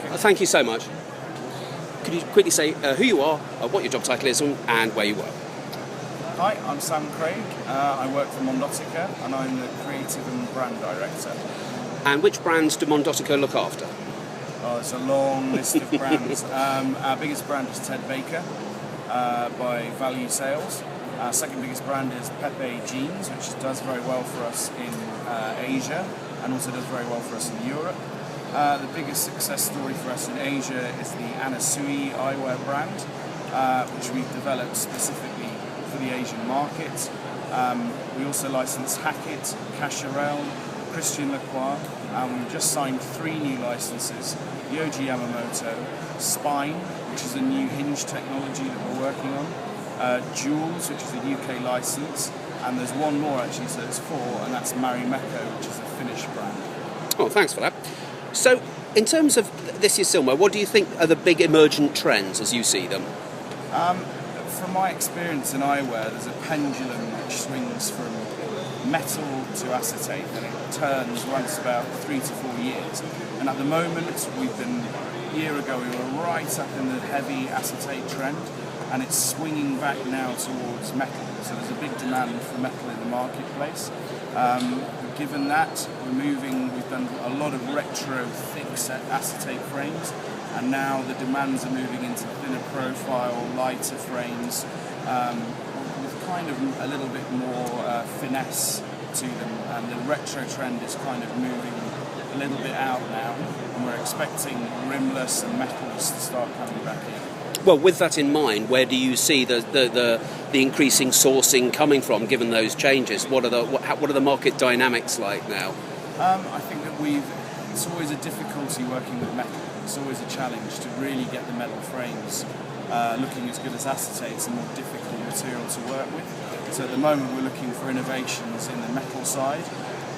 Okay. Thank you so much. Could you quickly say who you are, what your job title is, and where you work? Hi, I'm Sam Craig. I work for Mondotica, and I'm the Creative and Brand Director. And which brands do Mondotica look after? Oh, it's a long list of brands. Our biggest brand is Ted Baker by Value Sales. Our second biggest brand is Pepe Jeans, which does very well for us in Asia and also does very well for us in Europe. The biggest success story for us in Asia is the Anna Sui eyewear brand, which we've developed specifically for the Asian market. We also license Hackett, Cacharel, Christian Lacroix, and we've just signed 3 new licenses: Yohji Yamamoto, Spine, which is a new hinge technology that we're working on, Jules, which is a UK license, and there's one more actually, so there's 4, and that's Marimekko, which is a Finnish brand. Oh, thanks for that. So, in terms of this year's Silmo, what do you think are the big emergent trends as you see them? From my experience in eyewear, there's a pendulum which swings from metal to acetate, and it turns once about 3 to 4 years. And at the moment, a year ago, we were right up in the heavy acetate trend, and it's swinging back now towards metal. So there's a big demand for metal in the marketplace. Given that, we've done a lot of retro thick-set acetate frames, and now the demands are moving into thinner profile, lighter frames, with kind of a little bit more finesse to them, and the retro trend is kind of moving a little bit out now, and we're expecting rimless and metals to start coming back in. Well, with that in mind, where do you see the increasing sourcing coming from, given those changes? What are the market dynamics like now? I think that it's always a difficulty working with metal. It's always a challenge to really get the metal frames looking as good as acetate. It's a more difficult material to work with. So at the moment we're looking for innovations in the metal side.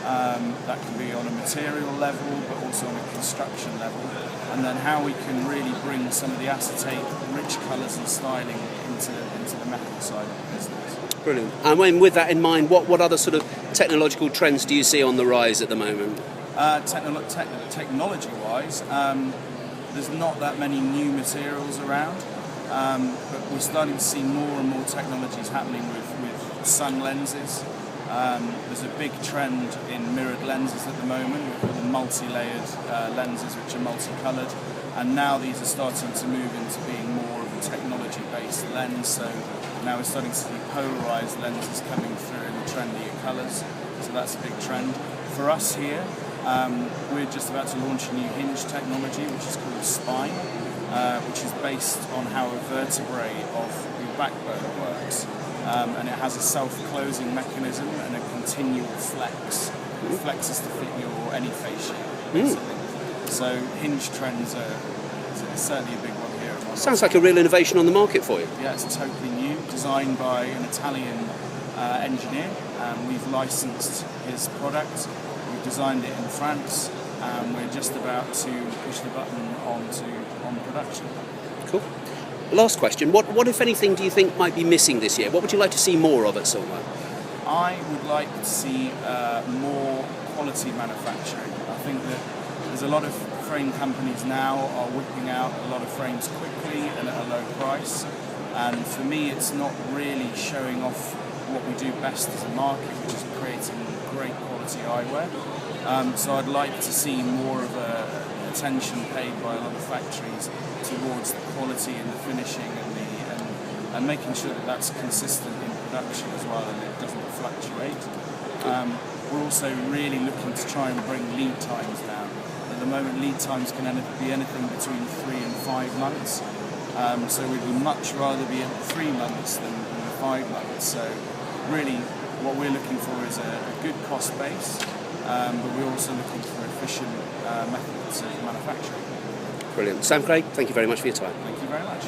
That can be on a material level, but also on a construction level, and then how we can really bring some of the acetate rich colours and styling into the metal side of the business. Brilliant. And with that in mind, what other sort of technological trends do you see on the rise at the moment? Technology-wise, there's not that many new materials around, but we're starting to see more and more technologies happening with sun lenses. There's a big trend in mirrored lenses at the moment. We've got the multi-layered lenses which are multicoloured, and now these are starting to move into being more of a technology-based lens. So now we're starting to see polarised lenses coming through in the trendier colours. So that's a big trend. For us here, we're just about to launch a new hinge technology which is called Spine, which is based on how a vertebrae of your backbone works. And it has a self-closing mechanism and a continual flex. It flexes to fit any face shape, basically. So hinge trends are certainly a big one here. Sounds like a real innovation on the market for you. Yeah, it's totally new, designed by an Italian engineer, and we've licensed his product. We've designed it in France, and we're just about to push the button on production. Cool. Last question, what if anything do you think might be missing this year? What would you like to see more of at Silmo? I would like to see more quality manufacturing. I think that there's a lot of frame companies now are whipping out a lot of frames quickly and at a low price, and for me it's not really showing off what we do best as a market, which is creating great quality eyewear. So I'd like to see more of attention paid by a lot of factories towards the quality and the finishing and making sure that that's consistent in production as well and it doesn't fluctuate. We're also really looking to try and bring lead times down. At the moment, lead times can be anything between 3 and 5 months. So we'd much rather be at 3 months than 5 months. So really, what we're looking for is a good cost base, but we're also looking for efficient methods of manufacturing. Brilliant. Sam Craig, thank you very much for your time. Thank you very much.